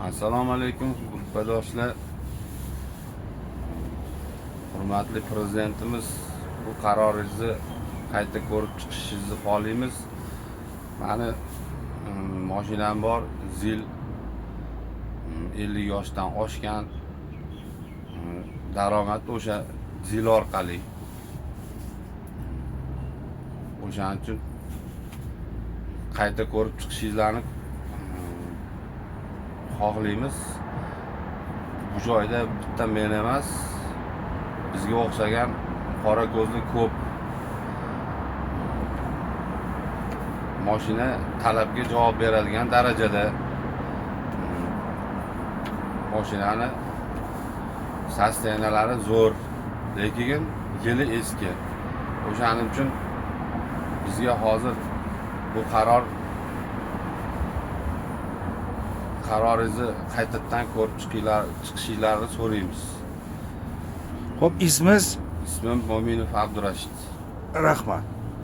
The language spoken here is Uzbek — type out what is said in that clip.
Assalomu alaykum gruppadoshlar. Hurmatli prezidentimiz, bu qaroringizni qayta ko'rib chiqishingizni xohlaymiz. Mani mashinam bor, zil 50 yoshdan oshgan. Daromad o'sha zil orqali. O'shaning uchun qayta ko'rib chiqishingizni xohlaymiz. Bu joyda bitta men emas, bizga o'xshagan qora ko'zli ko'p mashina talabga javob beradigan darajada mashinani sostenalari zo'r, lekin yili eski. O'shaning uchun bizga hozir bu qaroringizni qaytadan ko'rib chiqishingizni so'raymiz. Xo'p, ismingiz? Ismim Mo'minov Abdurashid. Rahmat.